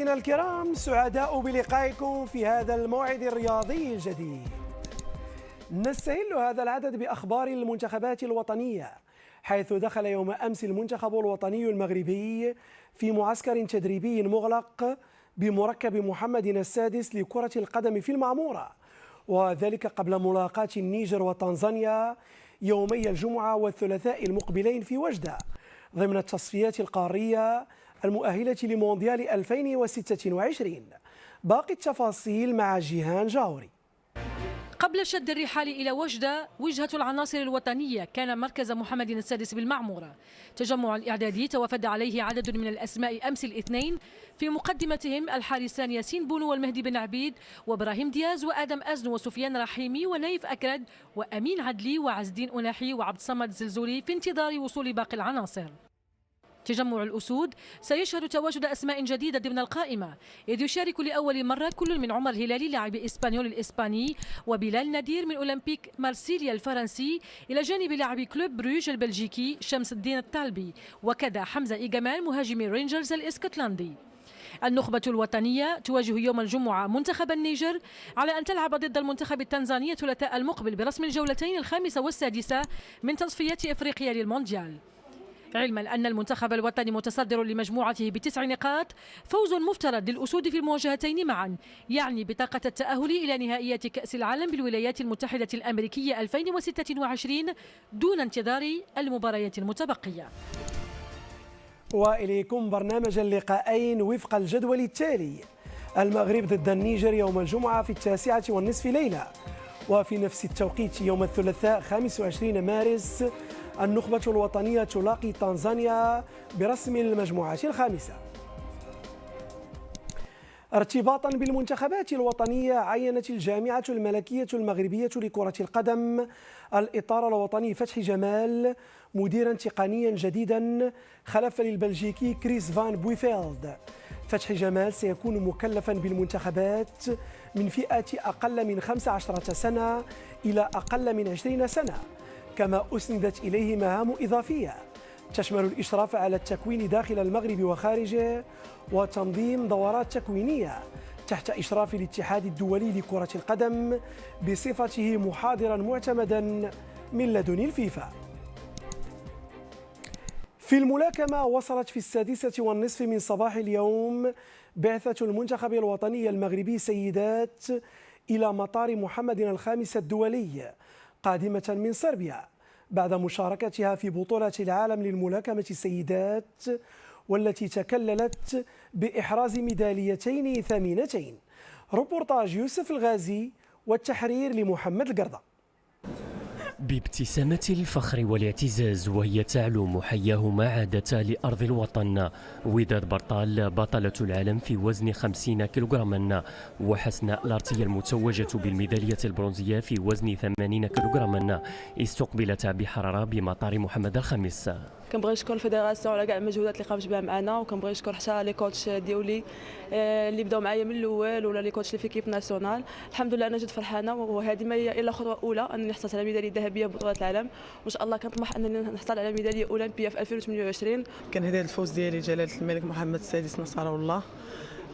مشاهدينا الكرام، سعداء بلقائكم في هذا الموعد الرياضي الجديد. نستهل هذا العدد بأخبار المنتخبات الوطنية، حيث دخل يوم أمس المنتخب الوطني المغربي في معسكر تدريبي مغلق بمركب محمد السادس لكرة القدم في المعمورة، وذلك قبل ملاقاة النيجر وتنزانيا يومي الجمعة والثلاثاء المقبلين في وجدة ضمن التصفيات القارية المؤهلة لمونديال 2026. باقي التفاصيل مع جيهان جاوري. قبل شد الرحال إلى وجدة، وجهة العناصر الوطنية كان مركز محمد السادس بالمعمورة. تجمع الإعدادي توافد عليه عدد من الأسماء أمس الاثنين، في مقدمتهم الحارسان ياسين بونو والمهدي بن عبيد وإبراهيم دياز وآدم أزن وسفيان رحيمي ونايف أكرد وأمين عدلي وعز الدين أناحي وعبد الصمد الزلزولي في انتظار وصول باقي العناصر. تجمع الأسود سيشهد تواجد أسماء جديدة ضمن القائمة، إذ يشارك لأول مرة كل من عمر هلالي لاعب إسبانيول الإسباني وبلال نادير من أولمبيك مارسيليا الفرنسي، إلى جانب لاعب كلوب بروج البلجيكي شمس الدين الطالبي، وكذا حمزة إيجامان مهاجم رينجرز الإسكتلندي. النخبة الوطنية تواجه يوم الجمعة منتخب النيجر على أن تلعب ضد المنتخب التنزاني الثلاثاء المقبل برسم الجولتين الخامسة والسادسة من تصفيات إفريقيا للمونديال. علما أن المنتخب الوطني متصدر لمجموعته ب9 نقاط، فوز مفترض للأسود في المواجهتين معا يعني بطاقة التأهل إلى نهائيات كأس العالم بالولايات المتحدة الأمريكية 2026 دون انتظار المباريات المتبقية. وإليكم برنامج اللقاءين وفق الجدول التالي: المغرب ضد النيجر يوم الجمعة في 21:30 ليلة، وفي نفس التوقيت يوم الثلاثاء 25 مارس النخبة الوطنية تلاقي تنزانيا برسم المجموعة الخامسة. ارتباطا بالمنتخبات الوطنية، عينت الجامعة الملكية المغربية لكرة القدم الإطار الوطني فتحي جمال مديرا تقنيا جديدا خلفا للبلجيكي كريس فان بويفيلد. فتحي جمال سيكون مكلفا بالمنتخبات من فئة أقل من 15 سنة إلى أقل من 20 سنة، كما أسندت إليه مهام إضافية تشمل الإشراف على التكوين داخل المغرب وخارجه وتنظيم دورات تكوينية تحت إشراف الاتحاد الدولي لكرة القدم بصفته محاضرا معتمدا من لدن الفيفا. في الملاكمة، وصلت في 6:30 من صباح اليوم بعثة المنتخب الوطني المغربي سيدات إلى مطار محمد الخامس الدولي قادمة من صربيا بعد مشاركتها في بطولة العالم للملاكمة السيدات، والتي تكللت بإحراز ميداليتين ثمينتين. روبورتاج يوسف الغازي والتحرير لمحمد القردة. بابتسامة الفخر والاعتزاز وهي تعلو محياه ما عادت لأرض الوطن، وداد برطال بطلة العالم في وزن 50 كيلوغراما، وحسناء لارتي المتوجة بالميدالية البرونزية في وزن 80 كيلوغراما استقبلت بحرارة بمطار محمد الخامس. كنبغي نشكر الفيدراسيون على كاع المجهودات اللي قامت بها معنا، وكنبغي نشكر حتى لي كوتش ديالي اللي بداو معايا من الاول، ولا لي كوتش اللي في كيب ناسيونال. الحمد لله انا جد فرحانه، وهذه ما هي الا خطوه اولى انني حصلت على ميداليه ذهبيه ببطوله العالم، وان شاء الله كنطمح انني نحصل على ميداليه اولمبيه في 2028. كنهدي الفوز ديالي جلاله الملك محمد السادس نصره الله،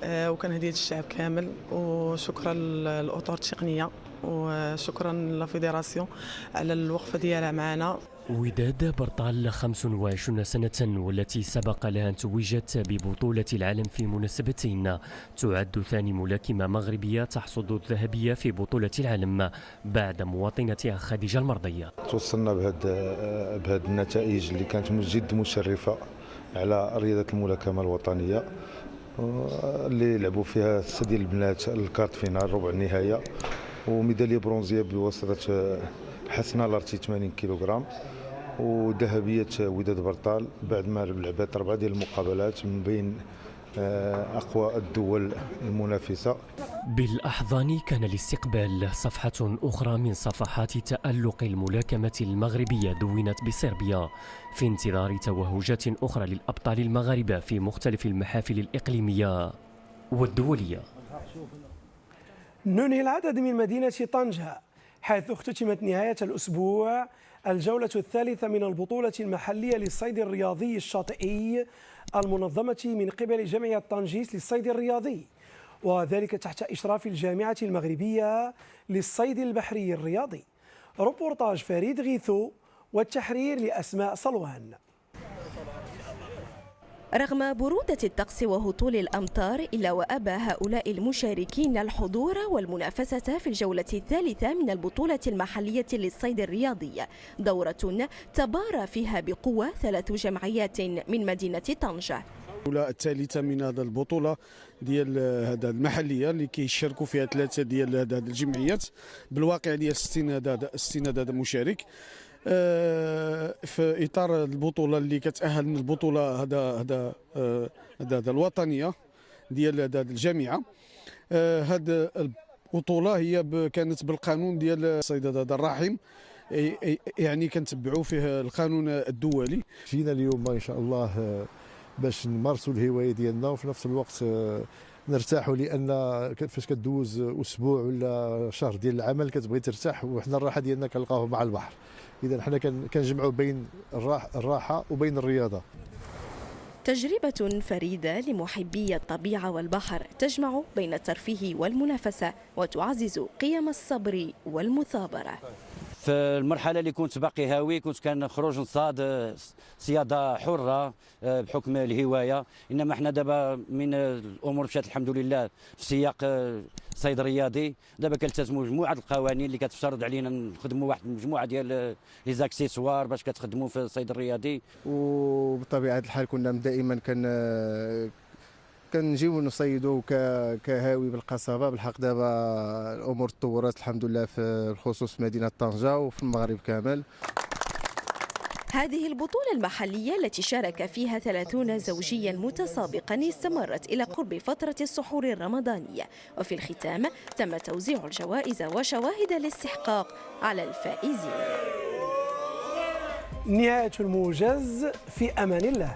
وكنهدي الشعب كامل، وشكرا للاطر التقنيه وشكرا للفيدراسيون على الوقفه ديالها معنا. وداد برطال 25 سنة، والتي سبق لها أن توجت ببطولة العالم في مناسبتين، تعد ثاني ملاكمة مغربية تحصد الذهبية في بطولة العالم بعد مواطنتها خديجة المرضية. توصلنا بهذه النتائج اللي كانت جد مشرفة على رياضة الملاكمة الوطنية، اللي لعبوا فيها 6 ديال البنات الكارت فينال ربع النهاية، وميدالية برونزية بواسطة حسناء لارتي 80 كيلوغرام، وذهبية وداد برطال بعد ما لعبت 4 ديال المقابلات من بين أقوى الدول المنافسة. بالأحضان كان الاستقبال صفحة أخرى من صفحات تألق الملاكمة المغربية دونت بصربيا، في انتظار توهجات أخرى للأبطال المغاربة في مختلف المحافل الإقليمية والدولية. ننهي العدد من مدينة طنجة، حيث اختتمت نهاية الأسبوع الجولة الثالثة من البطولة المحلية للصيد الرياضي الشاطئي المنظمة من قبل جمعية طنجيس للصيد الرياضي، وذلك تحت إشراف الجامعة المغربية للصيد البحري الرياضي. روبورتاج فريد غيثو والتحرير لأسماء صلوان. رغم برودة الطقس وهطول الأمطار إلا وأبى هؤلاء المشاركين الحضور والمنافسة في الجولة الثالثة من البطولة المحلية للصيد الرياضي، دورة تبارى فيها بقوة 3 جمعيات من مدينة طنجة. الجولة الثالثة من هذا البطولة ديال هذا المحلية اللي كيشاركوا فيها 3 ديال هذه الجمعيات، بالواقع ديال 60 هذا مشارك. في اطار البطوله اللي كتاهل من البطوله هذا الوطنيه ديال هذه الجامعه. هذه البطوله هي كانت بالقانون ديال الصيد هذا الرحم، يعني كنتبعوا فيه القانون الدولي. جينا اليوم ان شاء الله باش نمارسوا الهوايه ديالنا وفي نفس الوقت نرتاحوا، لان فاش كدوز اسبوع ولا شهر ديال العمل كتبغي ترتاح، وحنا الراحه ديالنا كنلقاوها مع البحر. اذا حنا كنجمعوا بين الراحه وبين الرياضه. تجربة فريدة لمحبي الطبيعة والبحر، تجمع بين الترفيه والمنافسة وتعزز قيم الصبر والمثابرة. في المرحله اللي كنت باقي هاوي كنت كنخرج نصاد صياده حره بحكم الهوايه، انما احنا دابا من الامور مشات الحمد لله في سياق صيد رياضي. دابا كنلتزموا مجموعه القوانين اللي كتفترض علينا نخدموا واحد المجموعه ديال لي زاكسيسوار باش كتخدموا في الصيد الرياضي. وبطبيعه الحال كنا دائما كنجيو نصيدوا كهاوي بالقصبه. بالحق دابا الامور تطورت الحمد لله في الخصوص في مدينه طنجه وفي المغرب كامل. هذه البطولة المحلية التي شارك فيها 30 زوجيا متسابقا استمرت إلى قرب فترة السحور الرمضانية، وفي الختام تم توزيع الجوائز وشواهد الاستحقاق على الفائزين. نهاية الموجز، في أمان الله.